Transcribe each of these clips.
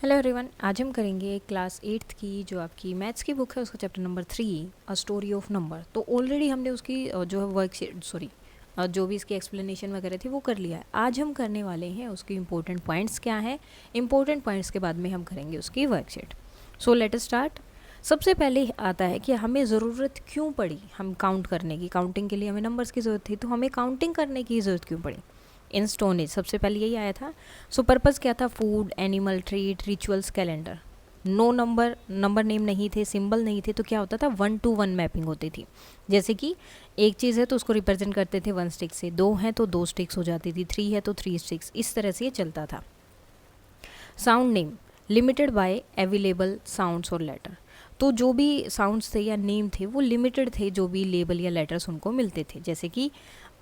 Hello everyone, आज हम करेंगे क्लास 8th की जो आपकी मैथ्स की बुक है उसका chapter number 3 a story of number. तो ऑलरेडी हमने उसकी जो है वर्कशीट जो भी इसकी एक्सप्लेनेशन वगैरह थी वो कर लिया है। आज हम करने वाले हैं उसकी इंपॉर्टेंट पॉइंट्स क्या हैं। इंपॉर्टेंट पॉइंट्स के बाद में हम करेंगे उसकी worksheet. So let us start. सबसे पहले आता है कि हमें ज़रूरत क्यों पड़ी हम काउंट करने की। काउंटिंग के लिए हमें नंबर्स की ज़रूरत थी, तो हमें काउंटिंग करने की ज़रूरत क्यों पड़ी इन स्टोन एज। सबसे पहले यही आया था। सो पर्पज़ क्या था? Food, animal, treat, rituals, calendar. No number name नहीं थे, सिंबल नहीं थे, तो क्या होता था? 1-to-1 मैपिंग होती थी। जैसे कि एक चीज़ है तो उसको रिप्रेजेंट करते थे 1 स्टिक से, 2 हैं तो 2 स्टिक्स हो जाती थी, 3 है तो 3 स्टिक्स, इस तरह से ये चलता था। Sound name limited by available sounds और लेटर। तो जो भी साउंड्स थे या नेम थे वो लिमिटेड थे, जो भी लेबल या लेटर्स उनको मिलते थे। जैसे कि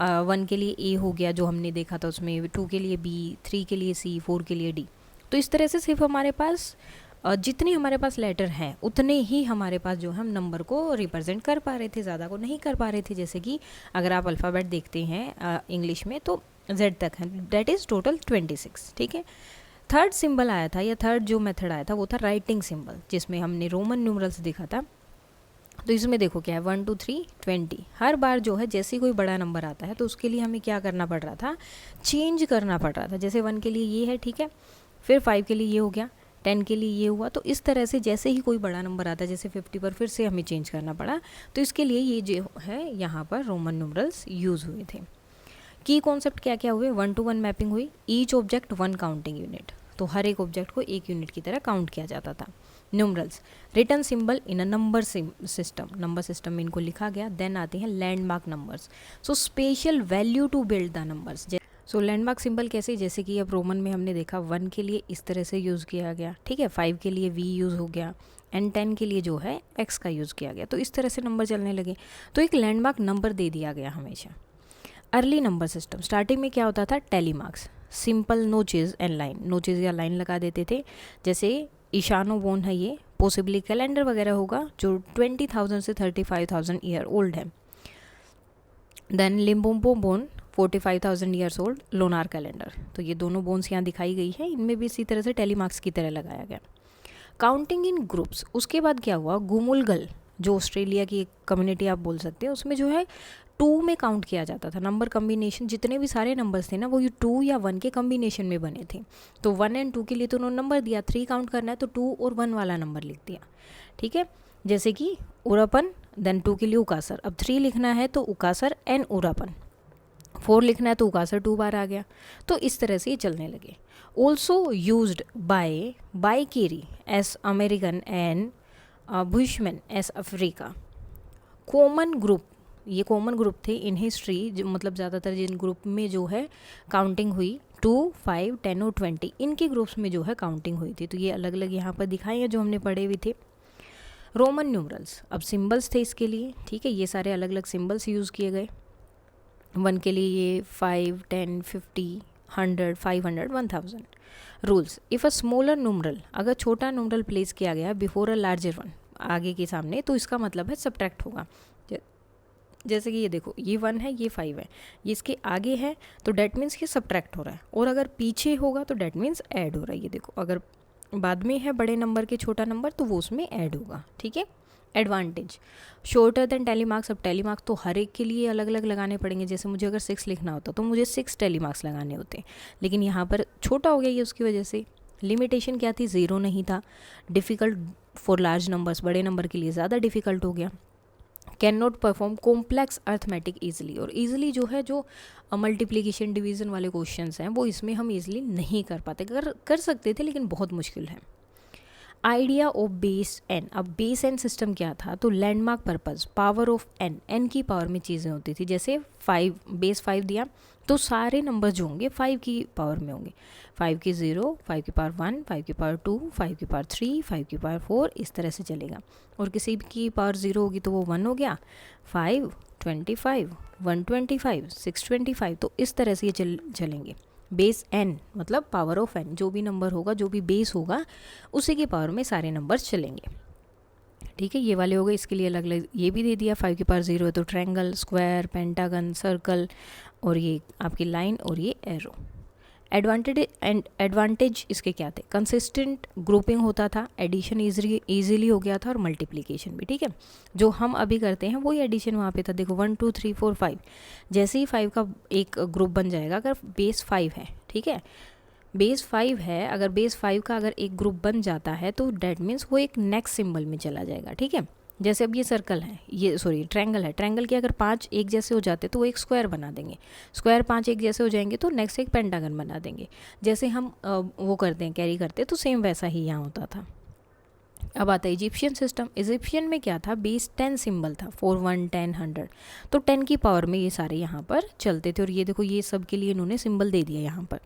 1 के लिए ए हो गया जो हमने देखा था उसमें, 2 के लिए बी, 3 के लिए सी, 4 के लिए डी। तो इस तरह से सिर्फ हमारे पास जितने हमारे पास लेटर हैं उतने ही हमारे पास जो हम नंबर को रिप्रेजेंट कर पा रहे थे, ज़्यादा को नहीं कर पा रहे थे। जैसे कि अगर आप अल्फ़ाबेट देखते हैं इंग्लिश में तो Z तक है, डेट इज़ टोटल 26। ठीक है। थर्ड सिंबल आया था या थर्ड जो मेथड आया था वो था राइटिंग सिंबल, जिसमें हमने रोमन न्यूमरल्स देखा था। तो इसमें देखो क्या है, 1 2 3 20। हर बार जो है जैसे कोई बड़ा नंबर आता है तो उसके लिए हमें क्या करना पड़ रहा था? चेंज करना पड़ रहा था। जैसे 1 के लिए ये है, ठीक है, फिर 5 के लिए ये हो गया, 10 के लिए ये हुआ। तो इस तरह से जैसे ही कोई बड़ा नंबर आता है, जैसे 50 पर फिर से हमें चेंज करना पड़ा। तो इसके लिए ये जो है यहाँ पर रोमन न्यूमरल्स यूज़ हुए थे। की कॉन्सेप्ट क्या क्या हुए? 1-to-1 मैपिंग हुई, ईच ऑब्जेक्ट 1 काउंटिंग यूनिट। तो हर एक ऑब्जेक्ट को एक यूनिट की तरह काउंट किया जाता था। Numerals return symbol in a number system में इनको लिखा गया। देन आते हैं landmark numbers. So special value to build the numbers. So landmark symbol कैसे? जैसे कि अब रोमन में हमने देखा 1 के लिए इस तरह से यूज़ किया गया, ठीक है, 5 के लिए वी यूज़ हो गया, एंड 10 के लिए जो है एक्स का यूज़ किया गया। तो इस तरह से नंबर चलने लगे, तो एक लैंडमार्क नंबर दे दिया गया हमेशा। अर्ली नंबर सिस्टम स्टार्टिंग में क्या होता था? Telemarks, simple notches and line, notches या लाइन लगा देते थे। जैसे ईशानो बोन है, ये पॉसिबली कैलेंडर वगैरह होगा जो 20,000 से 35,000 ईयर ओल्ड है। Then Lebombo bone 45,000 years old, lunar calendar. तो ये दोनों बोन्स यहाँ दिखाई गई है, इनमें भी इसी तरह से टेलीमार्क्स की तरह लगाया गया। काउंटिंग इन ग्रुप्स, उसके बाद क्या हुआ? गुमुलगल, जो ऑस्ट्रेलिया की एक कम्युनिटी आप बोल सकते हैं, उसमें जो है 2 में काउंट किया जाता था। नंबर कम्बिनेशन जितने भी सारे नंबर्स थे ना वो ये 2 या 1 के कम्बिनेशन में बने थे। तो 1 एंड 2 के लिए तो उन्होंने नंबर दिया, 3 काउंट करना है तो 2 और 1 वाला नंबर लिख दिया, ठीक है। जैसे कि उरापन, देन 2 के लिए उकासर। अब 3 लिखना है तो उकासर एंड उरापन, 4 लिखना है तो उकासर 2 बार आ गया। तो इस तरह से ये चलने लगे। Also used by Kerry S American and bushman S Africa. Common group, ये कॉमन ग्रुप थे इन हिस्ट्री, जो मतलब ज़्यादातर जिन ग्रुप में जो है काउंटिंग हुई 2, 5, 10 और 20, इनके ग्रुप्स में जो है काउंटिंग हुई थी। तो ये अलग अलग यहाँ पर दिखाए हैं जो हमने पढ़े हुए थे। रोमन न्यूमरल्स, अब सिंबल्स थे इसके लिए, ठीक है, ये सारे अलग अलग सिंबल्स यूज़ किए गए। 1 के लिए ये 5, 10, 50, 100, 500, 1000। Rules, if a smaller numeral, अगर छोटा न्यूमरल प्लेस किया गया बिफोर अ लार्जर वन, आगे के सामने, तो इसका मतलब है सब्ट्रैक्ट होगा। जैसे कि ये देखो, ये 1 है, ये 5 है, ये इसके आगे है तो डैट मीन्स ये सब्ट्रैक्ट हो रहा है, और अगर पीछे होगा तो डैट मीन्स ऐड हो रहा है। ये देखो, अगर बाद में है बड़े नंबर के छोटा नंबर तो वो उसमें ऐड होगा, ठीक है। Advantage, shorter than telemarks. अब टेलीमार्क्स तो हर एक के लिए अलग अलग लगाने पड़ेंगे। जैसे मुझे अगर 6 लिखना होता तो मुझे 6 टेलीमार्क्स लगाने होते, लेकिन यहाँ पर छोटा हो गया ये, उसकी वजह से। लिमिटेशन क्या थी? 0 नहीं था। डिफ़िकल्ट फॉर लार्ज नंबर्स, बड़े नंबर के लिए ज़्यादा डिफ़िकल्ट हो गया। Can not perform complex arithmetic easily, और ईजिली जो है जो मल्टीप्लिकेशन डिवीज़न वाले क्वेश्चंस हैं वो इसमें हम ईजिली नहीं कर पाते, कर सकते थे लेकिन बहुत मुश्किल है। आइडिया ऑफ बेस एन, अब बेस एन सिस्टम क्या था? तो landmark purpose, power of N, N की पावर में चीज़ें होती थी। जैसे 5, बेस 5 दिया तो सारे नंबर जो होंगे 5 की पावर में होंगे। 5 की 0, 5 की पावर 1, 5 की पावर 2, 5 की पावर 3, 5 की पावर 4, इस तरह से चलेगा। और किसी की पावर 0 होगी तो वो 1 हो गया, 5, 25, 125, 625, तो इस तरह से ये चलेंगे। बेस एन मतलब पावर ऑफ एन, जो भी नंबर होगा, जो भी बेस होगा, उसी की पावर में सारे नंबर्स चलेंगे, ठीक है। ये वाले हो गए, इसके लिए अलग अलग ये भी दे दिया। 5 की पावर 0 है तो ट्रायंगल, स्क्वायर, पेंटागन, सर्कल, और ये आपकी लाइन और ये एरो। एडवांटेज इसके क्या थे, कंसिस्टेंट ग्रुपिंग होता था, एडिशन ईजिली हो गया था और मल्टीप्लिकेशन भी, ठीक है। जो हम अभी करते हैं वही एडिशन वहाँ पे था। देखो 1 2 3 4 5, जैसे ही 5 का एक ग्रुप बन जाएगा, अगर बेस 5 है, ठीक है, बेस 5 है, अगर बेस 5 का अगर एक ग्रुप बन जाता है तो डैट मीन्स वो एक नेक्स्ट सिंबल में चला जाएगा, ठीक है। जैसे अब ये सर्कल है, ये सॉरी ट्रायंगल है, ट्रायंगल के अगर 5 एक जैसे हो जाते तो वो एक स्क्वायर बना देंगे, स्क्वायर 5 एक जैसे हो जाएंगे तो नेक्स्ट एक पेंटागन बना देंगे। जैसे हम वो करते हैं, कैरी करते हैं, तो सेम वैसा ही यहाँ होता था। अब आता है इजिप्शियन सिस्टम। इजिप्शियन में क्या था, बेस 10 सिंबल था, 4 1 10 100, तो 10 की पावर में ये सारे यहाँ पर चलते थे। और ये देखो ये सब के लिए इन्होंने सिंबल दे दिया यहाँ पर।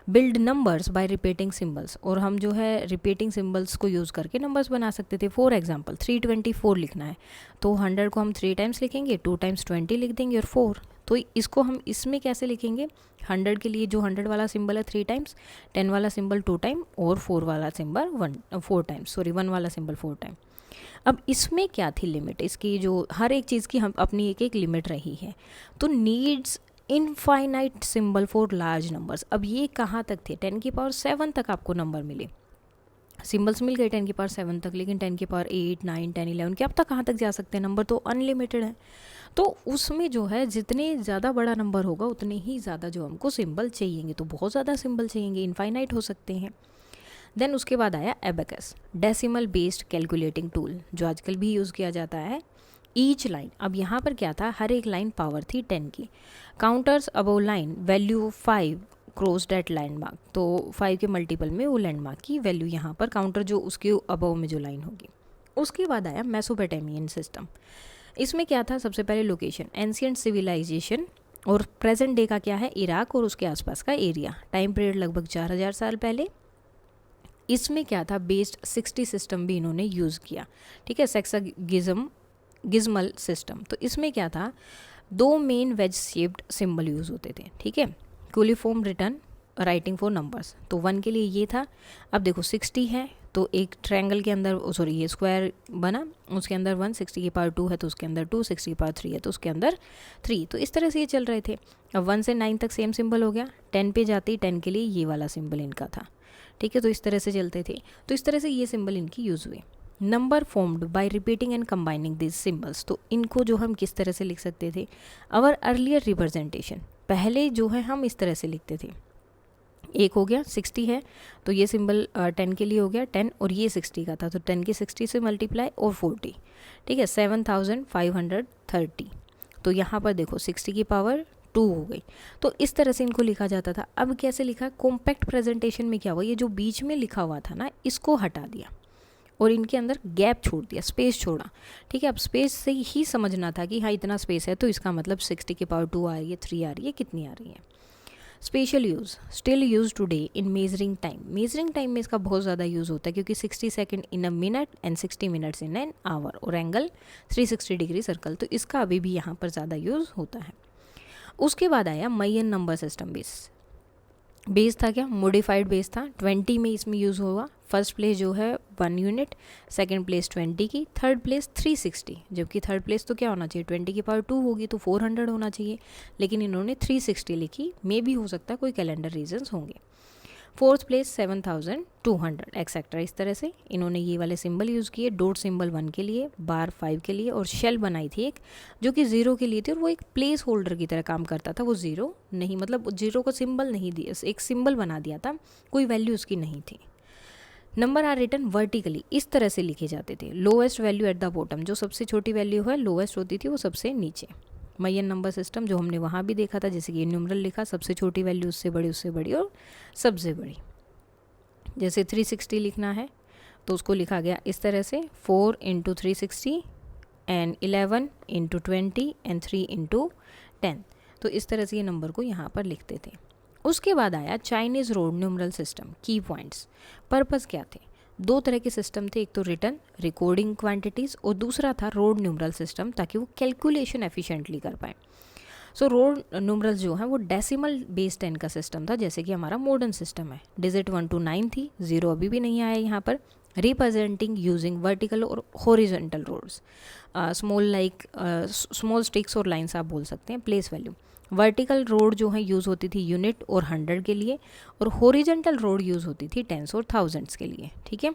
Build numbers by repeating symbols, और हम जो है रिपीटिंग सिम्बल्स को यूज़ करके नंबर्स बना सकते थे। फॉर एग्जांपल 324 लिखना है तो 100 को हम 3 टाइम्स लिखेंगे, 2 टाइम्स 20 लिख देंगे और 4। तो इसको हम इसमें कैसे लिखेंगे, 100 के लिए जो 100 वाला सिंबल है 3 टाइम्स, 10 वाला सिंबल 2 टाइम और 4 वाला सिंबल 4 टाइम्स, सॉरी 1 वाला सिंबल 4 टाइम। अब इसमें क्या थी लिमिट इसकी, जो हर एक चीज़ की हम अपनी एक एक लिमिट रही है। तो needs infinite symbol for large numbers. अब ये कहाँ तक थे, 10 की पावर 7 तक आपको नंबर मिले, सिंबल्स मिल गए 10 की पावर 7 तक, लेकिन 10 की पावर 8 9 10 11 के अब तक कहाँ तक जा सकते हैं, नंबर तो अनलिमिटेड है। तो उसमें जो है जितने ज़्यादा बड़ा नंबर होगा उतने ही ज़्यादा जो हमको सिंबल चाहिएंगे, तो बहुत ज़्यादा सिंबल चाहिएंगे, इनफाइनाइट हो सकते हैं। देन उसके बाद आया abacus, decimal based calculating tool, जो आजकल भी यूज़ किया जाता है। ईच लाइन, अब यहाँ पर क्या था, हर एक लाइन पावर थी 10 की। Counters above line value 5 cross date landmark, तो 5 के मल्टीपल में वो लैंडमार्क की वैल्यू यहाँ पर काउंटर जो उसके अबव में जो लाइन होगी। उसके बाद आया मेसोपोटामियन सिस्टम। इसमें क्या था, सबसे पहले लोकेशन, एंशिएंट सिविलाइजेशन, और प्रेजेंट डे का क्या है, इराक और उसके आसपास का एरिया, टाइम पीरियड लगभग 4000 साल पहले। इसमें क्या था, बेस्ड 60 सिस्टम भी इन्होंने यूज़ किया, ठीक है, गिज़मल सिस्टम। तो इसमें क्या था, 2 main wedge shaped symbol use होते थे, ठीक है, क्यूलिफॉर्म रिटर्न राइटिंग फॉर नंबर्स, तो 1 के लिए ये था। अब देखो 60 है तो एक ट्रायंगल के अंदर, सॉरी ये स्क्वायर बना, उसके अंदर 1, 60 की पावर 2 है तो उसके अंदर 2, 60 की पावर 3 है तो उसके अंदर 3, तो इस तरह से ये चल रहे थे। अब 1 से 9 तक सेम सिंबल हो गया, 10 पे जाते ही 10 के लिए ये वाला सिंबल इनका था, ठीक है, तो इस तरह से चलते थे। तो इस तरह से ये सिंबल इनकी यूज़ हुए। Number formed by repeating and combining this symbols, तो इनको जो हम किस तरह से लिख सकते थे, अवर अर्लियर रिप्रेजेंटेशन, पहले जो है हम इस तरह से लिखते थे, एक हो गया 60 है तो ये सिंबल 10 के लिए हो गया 10, और ये 60 का था तो 10 के 60 से मल्टीप्लाई और 40, ठीक है, 7530। तो यहाँ पर देखो 60 की पावर 2 हो गई। तो इस तरह से इनको लिखा जाता था। अब कैसे लिखा, कॉम्पैक्ट प्रेजेंटेशन में क्या हुआ, ये जो बीच में लिखा हुआ था ना, इसको हटा दिया और इनके अंदर गैप छोड़ दिया, स्पेस छोड़ा, ठीक है। अब स्पेस से ही समझना था कि हाँ इतना स्पेस है तो इसका मतलब 60 की पावर 2 आ रही है, 3 आ रही है, कितनी आ रही है। Special use, still use today in measuring time, measuring time में इसका बहुत ज़्यादा यूज़ होता है क्योंकि 60 second in a minute and 60 minutes in an hour, और एंगल 360 डिग्री सर्कल, तो इसका अभी भी यहाँ पर ज़्यादा यूज़ होता है। उसके बाद आया मयन नंबर सिस्टम बेस था क्या, मॉडिफाइड बेस था, 20 में इसमें यूज़ हुआ। फर्स्ट प्लेस जो है 1 यूनिट, सेकंड प्लेस 20 की, थर्ड प्लेस 360, जबकि थर्ड प्लेस तो क्या होना चाहिए, 20 की पावर 2 होगी तो 400 होना चाहिए, लेकिन इन्होंने 360 लिखी, मे भी हो सकता है कोई कैलेंडर रीजंस होंगे। फोर्थ प्लेस 7200 एक्सेट्रा, इस तरह से इन्होंने ये वाले सिंबल यूज़ किए। डॉट सिंबल 1 के लिए, बार 5 के लिए, और शेल बनाई थी एक जो कि 0 के लिए थी, और वो एक प्लेस होल्डर की तरह काम करता था, वो 0 नहीं, मतलब 0 को सिंबल नहीं दिया, एक सिंबल बना दिया था, कोई वैल्यू उसकी नहीं थी। नंबर आर रिटन वर्टिकली, इस तरह से लिखे जाते थे, lowest value at the bottom, जो सबसे छोटी वैल्यू है लोएस्ट होती थी वो सबसे नीचे। मयन नंबर सिस्टम जो हमने वहाँ भी देखा था, जैसे कि न्यूमरल लिखा, सबसे छोटी वैल्यू उससे बड़ी और सबसे बड़ी। जैसे 360 लिखना है तो उसको लिखा गया इस तरह से, 4 × 360 एंड 11 × 20 एंड 3 × 10, तो इस तरह से ये नंबर को यहाँ पर लिखते थे। उसके बाद आया चाइनीज़ रोड न्यूमरल सिस्टम। की पॉइंट्स, पर्पस क्या थे, 2 तरह के सिस्टम थे, एक तो रिटर्न रिकॉर्डिंग क्वांटिटीज़ और दूसरा था रोड न्यूमरल सिस्टम, ताकि वो कैलकुलेशन एफिशिएंटली कर पाए। सो रोड न्यूमरल जो है वो डेसिमल बेस 10 का सिस्टम था, जैसे कि हमारा मॉडर्न सिस्टम है। डिजिट 1 to 9 थी, 0 अभी भी नहीं आया यहाँ पर। रिप्रेजेंटिंग यूजिंग वर्टिकल और हॉरिजॉन्टल रोड्स, स्मॉल स्टिक्स और लाइन्स आप बोल सकते हैं। प्लेस वैल्यू, वर्टिकल रोड जो है यूज़ होती थी यूनिट और 100 के लिए, और हॉरिजेंटल रोड यूज़ होती थी टेंस और थाउजेंड्स के लिए, ठीक है।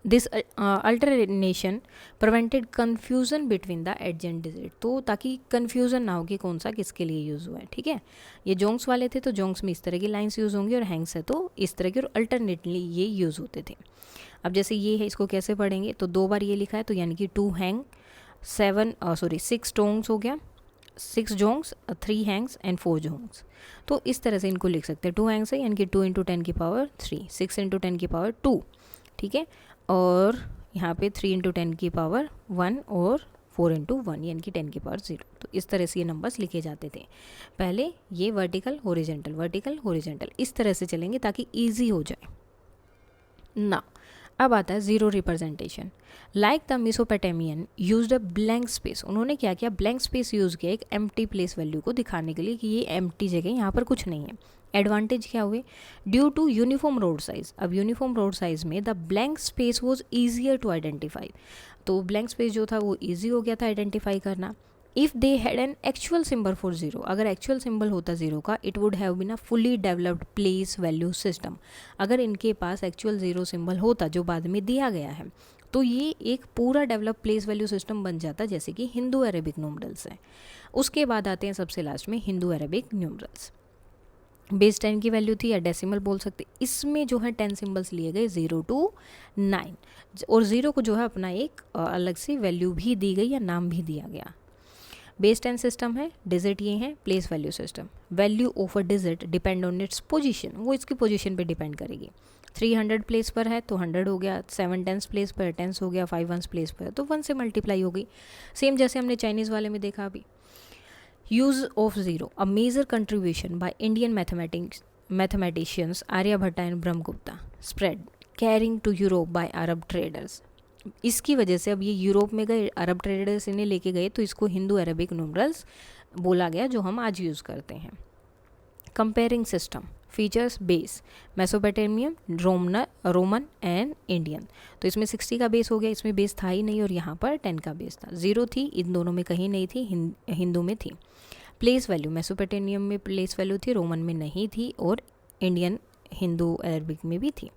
This alternation prevented confusion between the adjacent digit, तो ताकि कन्फ्यूज़न ना हो कि कौन सा किसके लिए यूज़ हुआ है, ठीक है। ये जोंग्स वाले थे तो जोंग्स में इस तरह की लाइन्स यूज़ होंगी, और हैंग्स है तो इस तरह के, और अल्टरनेटली ये यूज़ होते थे। अब जैसे ये है, इसको कैसे पढ़ेंगे, तो 2 बार ये लिखा है तो यानी कि 2 हैंग 6 टोंग्स हो गया, 6 जोंग्स 3 हैंग्स एंड 4 जोंग्स। तो इस तरह से इनको लिख सकते हैं। 2 हैंग्स है यानी कि 2 × 10 की पावर 3, 6 × 10 की पावर 2, ठीक है। और यहाँ पे 3 × 10 की पावर 1 और 4 × 1 यानी कि 10 की पावर 0। तो इस तरह से ये नंबर्स लिखे जाते थे पहले। ये वर्टिकल हॉरिजेंटल, वर्टिकल हॉरिजेंटल इस तरह से चलेंगे ताकि ईजी हो जाए ना। अब आता है zero representation. Like the Mesopotamian used a blank space. उन्होंने क्या किया, ब्लैंक स्पेस यूज़ किया एक एम्प्टी प्लेस वैल्यू को दिखाने के लिए कि ये एम्प्टी जगह, यहाँ पर कुछ नहीं है। एडवांटेज क्या हुए, due to uniform rod size. अब यूनिफॉर्म रोड साइज में the blank space was easier to identify, तो ब्लैंक स्पेस जो था वो ईजी हो गया था आइडेंटिफाई करना। If they had an actual symbol for zero, अगर एक्चुअल सिंबल होता ज़ीरो का, it would have been a fully developed place value system. अगर इनके पास एक्चुअल ज़ीरो सिंबल होता जो बाद में दिया गया है, तो ये एक पूरा डेवलप प्लेस वैल्यू सिस्टम बन जाता, जैसे कि हिंदू अरेबिक न्यूमरल्स है। उसके बाद आते हैं सबसे लास्ट में हिंदू अरेबिक न्यूमरल्स। बेस 10 की वैल्यू थी या डेसिमल बोल सकते, इसमें जो है 10 सिंबल्स लिए गए 0 to 9, और 0 को जो है अपना एक अलग से वैल्यू भी दी गई या नाम भी दिया गया। बेस 10 सिस्टम है, डिजिट ये है, place value system. Value of a digit depend on its position, वो इसकी पोजीशन पे डिपेंड करेगी। 300 प्लेस पर है तो 100 हो गया, 7 टेंस प्लेस पर 10 हो गया, 5 वंस प्लेस पर है तो 1 से मल्टीप्लाई हो गई। सेम जैसे हमने चाइनीज़ वाले में देखा अभी। Use of zero, a major contribution by Indian mathematicians Aryabhata and Brahmagupta, spread carrying to Europe by Arab traders. इसकी वजह से अब ये यूरोप में गए, अरब ट्रेडर्स इन्हें लेके गए, तो इसको हिंदू अरेबिक न्यूमरल्स बोला गया, जो हम आज यूज़ करते हैं। Comparing system features base Mesopotamian, Roman and Indian. तो इसमें 60 का बेस हो गया, इसमें बेस था ही नहीं, और यहाँ पर 10 का बेस था। 0 थी, इन दोनों में कहीं नहीं थी, हिंदू में थी। प्लेस वैल्यू मेसोपोटामियन में प्लेस वैल्यू थी, रोमन में नहीं थी, और इंडियन हिंदू अरबिक में भी थी।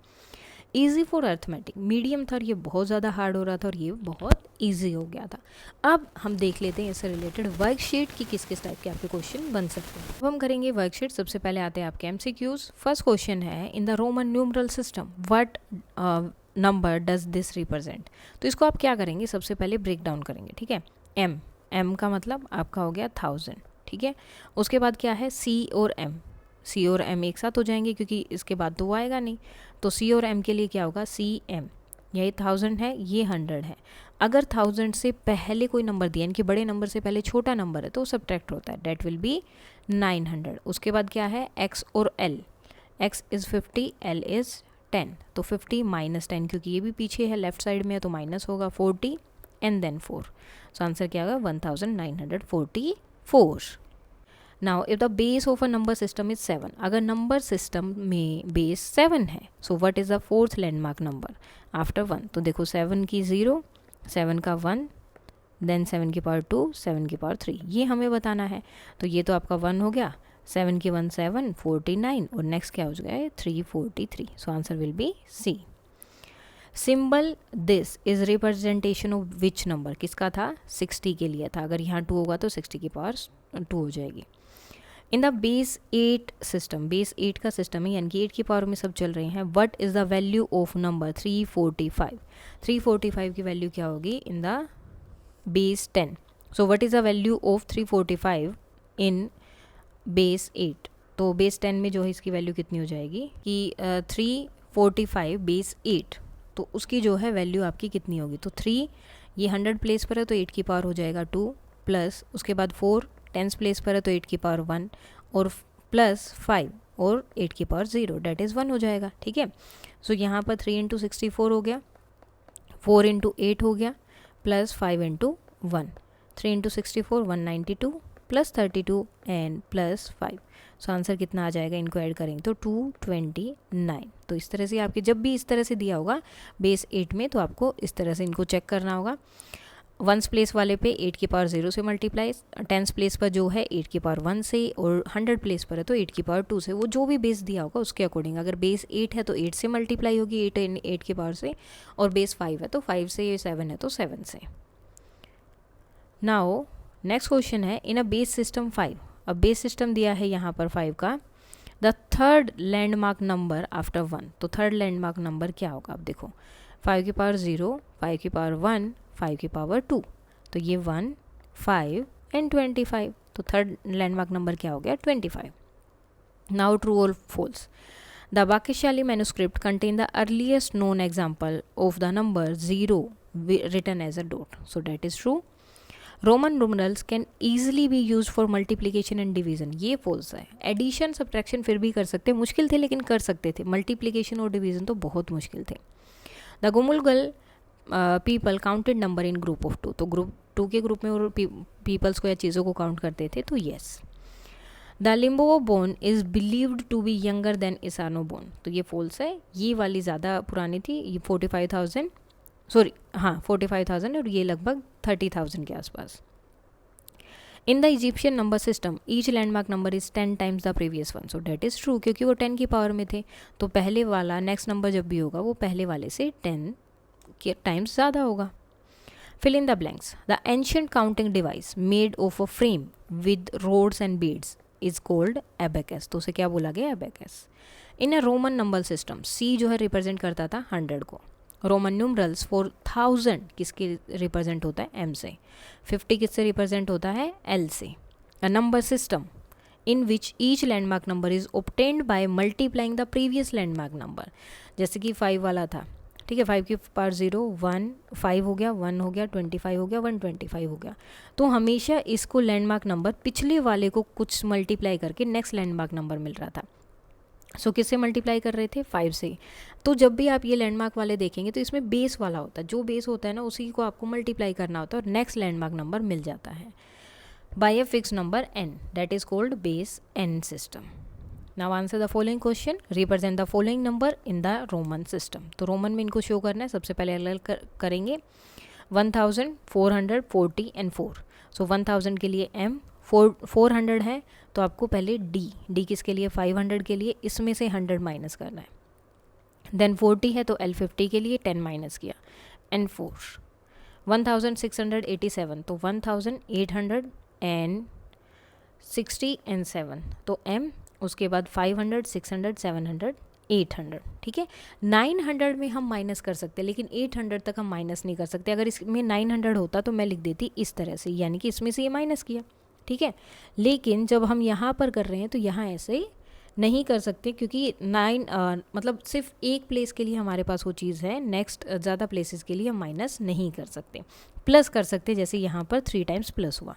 ईजी फॉर अर्थमेटिक, मीडियम था और ये बहुत ज़्यादा हार्ड हो रहा था, और ये बहुत ईजी हो गया था। अब हम देख लेते हैं इससे रिलेटेड वर्कशीट की किस किस टाइप के आपके क्वेश्चन बन सकते हैं। अब हम करेंगे वर्कशीट। सबसे पहले आते हैं आपके MCQs। फर्स्ट क्वेश्चन है, इन the Roman numeral system what number does this represent. तो इसको आप क्या करेंगे, सबसे पहले ब्रेक डाउन करेंगे, ठीक है। एम का मतलब आपका हो गया 1000, ठीक है। उसके बाद क्या है, C और M एक साथ हो जाएंगे, क्योंकि इसके बाद तो वो आएगा नहीं, तो C और M के लिए क्या होगा, CM। यही 1000 है, ये 100 है। अगर 1000 से पहले कोई नंबर दिया, इनके बड़े नंबर से पहले छोटा नंबर है, तो सब्ट्रैक्ट होता है, डेट विल बी 900। उसके बाद क्या है, X और L। X is 50, L is 10, तो 50 - 10, क्योंकि ये भी पीछे है, लेफ्ट साइड में है, तो माइनस होगा 40 एंड देन 4। सो आंसर क्या होगा, 1944। Now if the base of a number system is 7, अगर नंबर सिस्टम में बेस 7 है, so what is the fourth landmark number after 1। तो देखो 7 की 0, 7 का 1, देन 7 की पावर 2, 7 की पावर 3, ये हमें बताना है। तो ये तो आपका 1 हो गया, 7 की 1 7, 49, और नेक्स्ट क्या हो गया 343। So answer will be C। Symbol this is representation of which number, किसका था, 60 के लिए था। अगर यहाँ 2 होगा तो 60 की पावर 2 हो जाएगी। इन द बेस 8 सिस्टम, बेस 8 का सिस्टम है, यानी कि 8 की पावर में सब चल रहे हैं। What is the value of number 345। 345 की वैल्यू क्या होगी इन the base 10। So what is the value of 345 in base 8। तो बेस 10 में जो है इसकी वैल्यू कितनी हो जाएगी कि 345 बेस 8, तो उसकी जो है वैल्यू आपकी कितनी होगी, तो 3, ये 100 प्लेस पर है तो 8 की पावर हो जाएगा 2, प्लस उसके बाद 4 10 प्लेस पर है तो 8 की पावर 1, और प्लस 5 और 8 की पावर 0, डेट इज़ 1 हो जाएगा, ठीक है। सो यहाँ पर 3 × 64 हो गया, 4 × 8 हो गया, plus 5 × 1, 3 × 64 192, plus 32 and plus 5। So answer कितना आ जाएगा, इनको ऐड करेंगे तो 229। तो इस तरह से आपके जब भी इस तरह से दिया होगा बेस 8 में, तो आपको इस तरह से इनको चेक करना होगा। वंस प्लेस वाले पे 8 की पावर 0 से मल्टीप्लाई, टेंस प्लेस पर जो है 8 की पावर 1 से, और 100 प्लेस पर है तो 8 की पावर 2 से। वो जो भी बेस दिया होगा उसके अकॉर्डिंग, अगर बेस 8 है तो 8 से मल्टीप्लाई होगी, 8 की पावर से, और बेस 5 है तो 5 से, 7 है तो 7 से। नाउ नेक्स्ट क्वेश्चन है, इन अ बेस सिस्टम 5, अब बेस सिस्टम दिया है यहाँ पर 5 का, the third landmark number after 1, तो थर्ड लैंडमार्क नंबर क्या होगा? अब देखो 5 की पावर 0, 5 की पावर 1, 5 की पावर 2, तो ये 1, 5 एंड 25, तो थर्ड लैंडमार्क नंबर क्या हो गया? 25। नाउ ट्रू और फॉल्स, द भाग्यशाली manuscript contain the earliest known example of the number 0 written as a dot, so that is true. Roman numerals can easily B use for multiplication and division, ये false है। Addition subtraction फिर भी कर सकते, मुश्किल थे लेकिन कर सकते थे, मल्टीप्लीकेशन और डिवीजन तो बहुत मुश्किल थे। The Gumulgal people counted number in group of 2, तो ग्रुप 2 के ग्रुप में और पीपल्स को या चीज़ों को काउंट करते थे, तो yes. The Lebombo bone is believed to be younger than Ishango bone, तो ये फॉल्स है, ये वाली ज़्यादा पुरानी थी, ये 45,000 और ये लगभग 30,000 के आसपास। इन the Egyptian number system each landmark number is 10 times the previous one, so that is true, क्योंकि वो 10 की पावर में थे, तो पहले वाला नेक्स्ट नंबर जब भी होगा वो पहले वाले से 10 के टाइम्स ज़्यादा होगा। Fill in the blanks, the ancient counting device made of a frame with rods and beads is called abacus, तो उसे क्या बोला गया? Abacus. In a Roman number system C जो है रिप्रेजेंट करता था 100 को, रोमन न्यूमरल्स फॉर 1000 किसके रिप्रेजेंट होता है? एम से, 50 किससे रिप्रेजेंट होता है? एल से। अ number system in which each landmark number is obtained by multiplying the previous landmark number, जैसे कि 5 वाला था, ठीक है, 5 की पावर 0, 1, 5 हो गया, 1 हो गया, 25 हो गया, 125 हो गया, तो हमेशा इसको लैंडमार्क नंबर पिछले वाले को कुछ मल्टीप्लाई करके नेक्स्ट लैंडमार्क नंबर मिल रहा था। सो किससे मल्टीप्लाई कर रहे थे? 5 से। तो जब भी आप ये लैंडमार्क वाले देखेंगे तो इसमें बेस वाला होता है, जो बेस होता है ना उसी को आपको मल्टीप्लाई करना होता है और नेक्स्ट लैंडमार्क नंबर मिल जाता है by a fix number n, that is called base n system. Now answer the following question, represent the following number in the Roman system, तो रोमन में इनको शो करना है। सबसे पहले अलग करेंगे 1440 एंड 4, सो 1000 के लिए m, 400 है तो आपको पहले d किसके लिए? 500 के लिए, इसमें से 100 माइनस करना है। देन 40 है तो L50 के लिए 10 माइनस किया, एंड 4 1687, तो 1860 एंड 7, तो m, उसके बाद 500, 600, 700, 800, ठीक है। 900 में हम माइनस कर सकते हैं लेकिन 800 तक हम माइनस नहीं कर सकते। अगर इसमें 900 होता तो मैं लिख देती इस तरह से, यानी कि इसमें से ये माइनस किया, ठीक है। लेकिन जब हम यहाँ पर कर रहे हैं तो यहाँ ऐसे नहीं कर सकते, क्योंकि मतलब सिर्फ एक प्लेस के लिए हमारे पास वो चीज़ है, नेक्स्ट ज़्यादा प्लेसेस के लिए हम माइनस नहीं कर सकते, प्लस कर सकते, जैसे यहाँ पर 3 टाइम्स प्लस हुआ।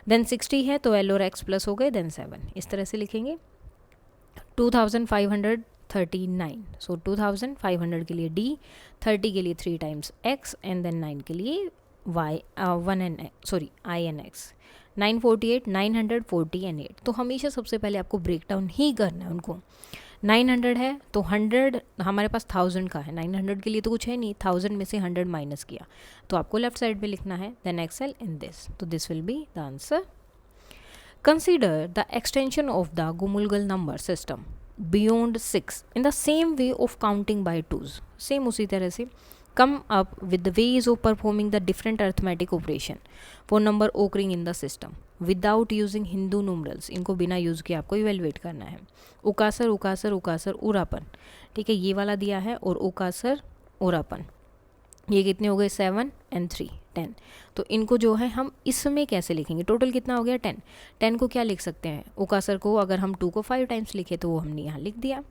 देन 60 है तो L और X प्लस हो गए, देन 7, इस तरह से लिखेंगे। 2539, सो 2500 के लिए D, 30 के लिए 3 टाइम्स X एंड देन 9 के लिए I एन X। 948, 940 एंड 8, तो हमेशा सबसे पहले आपको ब्रेक डाउन ही करना है उनको। 900 है तो 100 हमारे पास 1000 का है, 900 के लिए तो कुछ है नहीं, 1000 में से 100 माइनस किया तो आपको लेफ्ट साइड में लिखना है, देन एक्सेल इन दिस, तो this will be the answer. Consider the extension of the Gumulgal number system beyond 6 in the same way of counting by twos, same उसी तरह से come up with the ways of performing the different arithmetic operation for number occurring in the system without using Hindu numerals, इनको बिना use के आपको evaluate करना है। उकासर उकासर उकासर उरापन, ठीक है, ये वाला दिया है, और उकासर उरापन ये कितने हो गए? 7 एंड 3 10, तो इनको जो है हम इसमें कैसे लिखेंगे? टोटल कितना हो गया? 10। 10 को क्या लिख सकते हैं? उकासर को अगर हम 2 को 5 टाइम्स लिखे तो वो हमने यहाँ लिख दिया।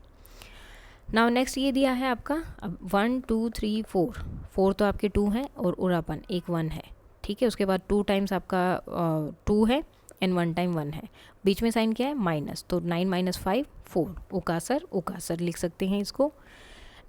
नाउ नेक्स्ट ये दिया है आपका, अब 1 2 3 4 तो आपके 2 हैं और उरापन एक 1 है, ठीक है। उसके बाद 2 टाइम्स आपका 2 है एंड 1 टाइम 1 है, बीच में साइन क्या है? माइनस, तो 9 - 5 4, उकासर उकासर लिख सकते हैं इसको।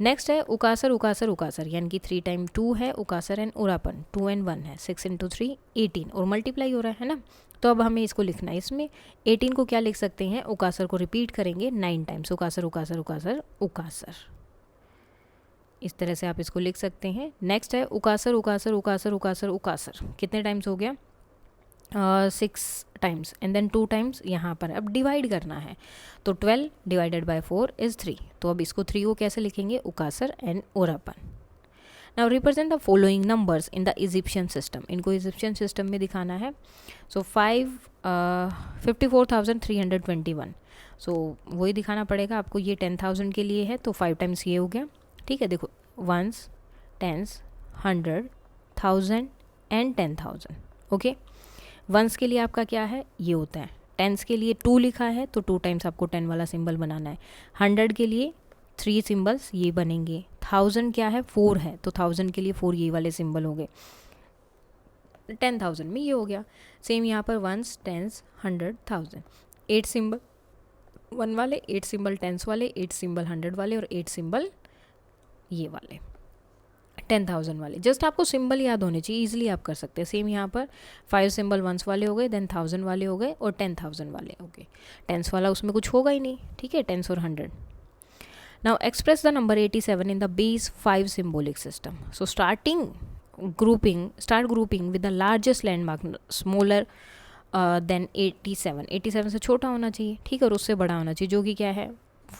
नेक्स्ट है उकासर उकासर उकासर, यानी कि 3 टाइम 2 है उकासर एंड उरापन, 2 एंड 1 है, 6 × 3 18, और मल्टीप्लाई हो रहा है ना, तो अब हमें इसको लिखना है। इसमें 18 को क्या लिख सकते हैं? उकासर को रिपीट करेंगे 9 टाइम्स, उकासर उकासर उकासर उकासर। इस तरह से आप इसको लिख सकते हैं। नेक्स्ट है उकासर उकासर उकासर उकासर उकासर, कितने टाइम्स हो गया? 6 टाइम्स एंड देन 2 टाइम्स यहाँ पर अब डिवाइड करना है, तो 12 डिवाइडेड बाय 4 इज़ 3। तो अब इसको 3 को कैसे लिखेंगे? Ukasar and urapon. Now represent the following numbers in the Egyptian system, इनको इजिप्शियन सिस्टम में दिखाना है। सो 54,321, सो वही दिखाना पड़ेगा आपको। ये 10,000 के लिए है तो 5 टाइम्स ये हो गया, ठीक है। देखो 1s, 10s, 100, 1000 and 10,000, okay. 1s के लिए आपका क्या है? ये होता है। 10s के लिए 2 लिखा है तो 2 टाइम्स आपको 10 वाला सिंबल बनाना है। 100 के लिए 3 सिंबल्स ये बनेंगे। 1000 क्या है? 4 है, तो 1000 के लिए 4 ये वाले सिंबल हो गए। 10,000 में ये हो गया। सेम यहाँ पर 1s, 10s, 100, 1000, 8 सिंबल 1 वाले, 8 सिंबल 10s वाले, 8 सिंबल 100 वाले और 8 सिंबल ये वाले 10,000 वाले। जस्ट आपको सिंबल याद होने चाहिए, इजीली आप कर सकते हैं। सेम यहाँ पर 5 सिंबल 1s वाले हो गए, देन 1000 वाले हो गए और 10,000 वाले हो गए। 10s वाला उसमें कुछ होगा ही नहीं, ठीक है, 10s और 100। Now express the number 87 in the base 5 symbolic system. So start grouping with the largest landmark smaller than 87. 87 से छोटा होना चाहिए, ठीक है, और उससे बड़ा होना चाहिए, जो कि क्या है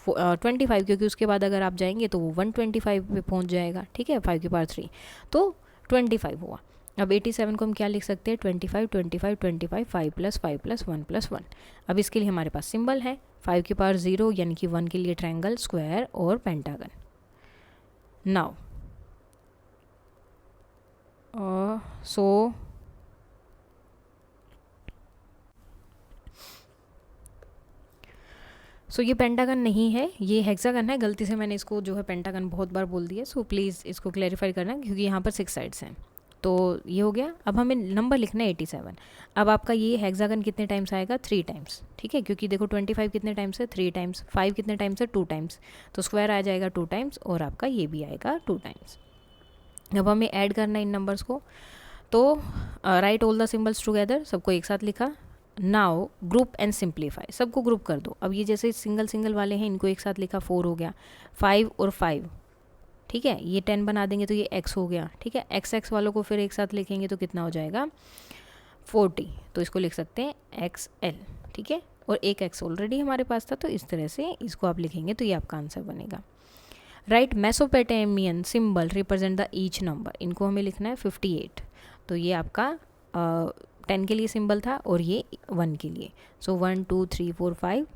25, क्योंकि उसके बाद अगर आप जाएंगे तो वो 125 पे पहुंच जाएगा, ठीक है, 5 की पावर 3 तो 25 हुआ। अब 87 को हम क्या लिख सकते हैं? 25 25 25 5 + 5 + 1 + 1। अब इसके लिए हमारे पास सिंबल है 5 की पावर 0 यानी कि 1 के लिए ट्रायंगल, स्क्वायर और पेंटागन। नाउ सो ये पेंटागन नहीं है, ये हेक्सागन है। गलती से मैंने इसको जो है पेंटागन बहुत बार बोल दिया, सो प्लीज़ इसको क्लैरिफाई करना, क्योंकि यहाँ पर 6 साइड्स हैं। तो ये हो गया। अब हमें नंबर लिखना है 87। अब आपका ये हेक्सागन कितने टाइम्स आएगा? 3 टाइम्स, ठीक है, क्योंकि देखो 25 कितने टाइम्स है? 3 टाइम्स। 5 कितने टाइम्स है? 2 टाइम्स। तो स्क्वायर आ जाएगा 2 टाइम्स और आपका ये भी आएगा 2 टाइम्स। अब हमें ऐड करना है इन नंबर्स को, तो right all the symbols together, सबको एक साथ लिखा। नाउ ग्रुप एंड सिंप्लीफाई, सबको ग्रुप कर दो। अब ये जैसे सिंगल सिंगल वाले हैं, इनको एक साथ लिखा, 4 हो गया। 5 और 5, ठीक है, ये 10 बना देंगे तो ये x हो गया, ठीक है। x वालों को फिर एक साथ लिखेंगे तो कितना हो जाएगा? 40, तो इसको लिख सकते हैं XL, ठीक है, और एक x ऑलरेडी हमारे पास था, तो इस तरह से इसको आप लिखेंगे तो ये आपका आंसर बनेगा। Right Mesopotamian symbol represent the each number, इनको हमें लिखना है 58, तो ये आपका 10 के लिए सिंबल था और ये 1 के लिए। सो 1 2 3 4 5,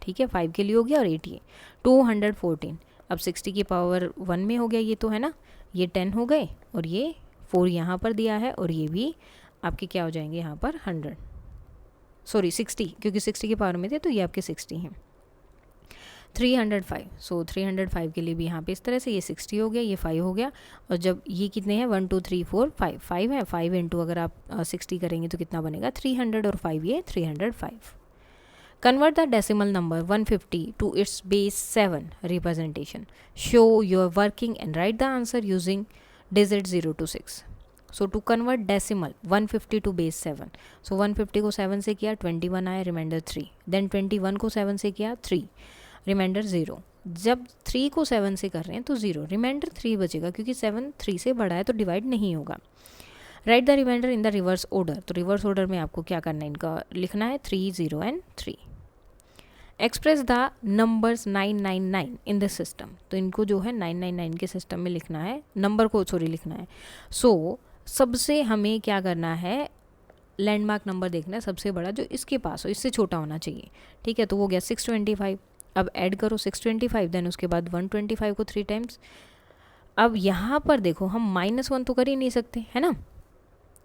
ठीक है, 5 के लिए हो गया और 8 ये 214। अब 60 की पावर 1 में हो गया ये, तो है ना, ये 10 हो गए और ये 4 यहाँ पर दिया है और ये भी आपके क्या हो जाएंगे यहाँ पर 60, क्योंकि 60 की पावर में थे तो ये आपके 60 हैं। 305, सो 305 के लिए भी यहाँ पे इस तरह से ये 60 हो गया, ये 5 हो गया, और जब ये कितने हैं 1 2 3 4 5 5 है, 5 इंटू अगर आप 60 करेंगे तो कितना बनेगा 300 और 5 ये 305। Convert the decimal number 150 to its base 7 representation. Show your working and write the answer using digit 0 to 6. So to convert decimal 150 to base 7. So 150 को 7 से किया 21 आया, रिमाइंडर 3. Then 21 को 7 से किया 3, रिमाइंडर 0. जब 3 को 7 से कर रहे हैं तो 0, रिमाइंडर 3 बचेगा, क्योंकि 7 3 से बड़ा है तो डिवाइड नहीं होगा। Write the remainder in the reverse order, तो रिवर्स ऑर्डर में आपको क्या करना है, इनका लिखना है 3 0 and 3। Express the numbers 999 in this system, तो इनको जो है 999 के सिस्टम में लिखना है, नंबर को लिखना है। सो सबसे हमें क्या करना है, लैंडमार्क नंबर देखना है सबसे बड़ा जो इसके पास हो, इससे छोटा होना चाहिए, ठीक है। तो वो गया 625। अब ऐड करो 625, देन उसके बाद 125 को 3 टाइम्स। अब यहाँ पर देखो हम -1 तो कर ही नहीं सकते, है ना,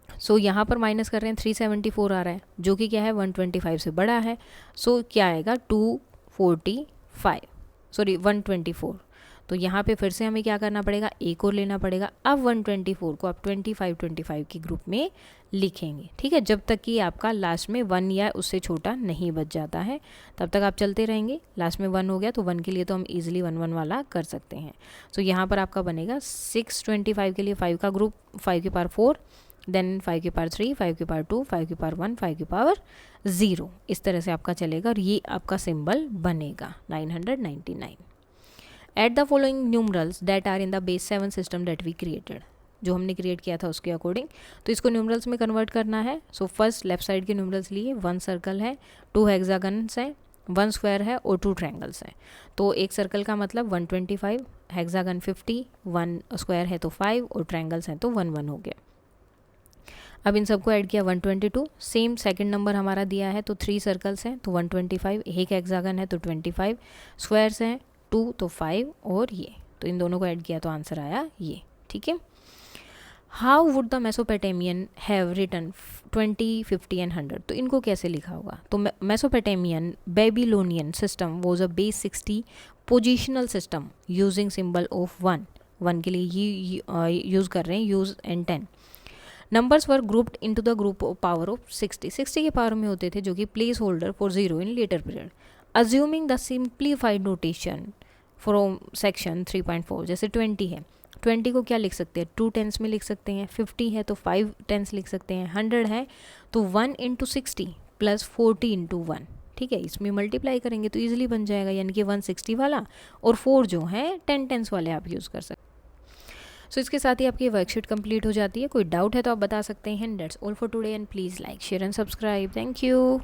सो यहाँ पर माइनस कर रहे हैं 374 आ रहा है, जो कि क्या है 125 से बड़ा है। सो क्या आएगा 245, सॉरी 124। तो यहाँ पे फिर से हमें क्या करना पड़ेगा, एक और लेना पड़ेगा। अब 124 को आप 25 के ग्रुप में लिखेंगे, ठीक है, जब तक कि आपका लास्ट में 1 या उससे छोटा नहीं बच जाता है, तब तक आप चलते रहेंगे। लास्ट में 1 हो गया तो 1 के लिए तो हम इजीली 1 1 वाला कर सकते हैं। सो यहाँ पर आपका बनेगा 625 के लिए 5 का ग्रुप, 5 की पावर 4, देन 5 की पावर 3, 5 की पावर 2, 5 की पावर 1, 5 की पावर 0, इस तरह से आपका चलेगा और ये आपका सिंबल बनेगा 999। At the following numerals that are in the base 7 system that we created, जो हमने क्रिएट किया था उसके अकॉर्डिंग। तो इसको न्यूमरल्स में कन्वर्ट करना है। सो फर्स्ट लेफ्ट साइड के न्यूमरल्स लिए 1 सर्कल है, 2 हेक्सागन्स हैं, 1 स्क्वायर है और 2 ट्रायंगल्स हैं। तो एक सर्कल का मतलब 125, हेक्सागन 50, 1 स्क्वायर है तो 5 और ट्रायंगल्स हैं तो 1 1 हो गया। अब इन सबको ऐड किया 122। सेम सेकंड नंबर हमारा दिया है तो 3 सर्कल्स हैं तो 125, एक हेक्सागन है तो 25, स्क्वायर्स हैं 2 तो 5 और ये, तो इन दोनों को ऐड किया तो आंसर आया ये। ठीक है। How would the Mesopotamian have written 20, 50 and 100, तो इनको कैसे लिखा होगा? तो Mesopotamian Babylonian system was a base 60 positional system using symbol of 1, 1 के लिए ये यूज़ कर रहे हैं use and 10। Numbers were grouped into the group of power of 60, 60 के पावर में होते थे जो कि place holder for 0 in later period. Assuming the simplified notation from section 3.4, जैसे 20 है, 20 को क्या लिख सकते हैं? 2 टेंस में लिख सकते हैं, 50 है तो 5 टेंस लिख सकते हैं, 100 है तो 1 इंटू 60 प्लस 40 इंटू 1। ठीक है, इसमें मल्टीप्लाई करेंगे तो ईजिली बन जाएगा, यानी कि 160 वाला और 4 जो है 10 टेंस वाले आप यूज़ कर सकते हैं। सो इसके साथ ही आपकी वर्कशीट कंप्लीट हो जाती है। कोई डाउट है तो आप बता सकते हैं। That's all for today and please like share and subscribe. Thank you.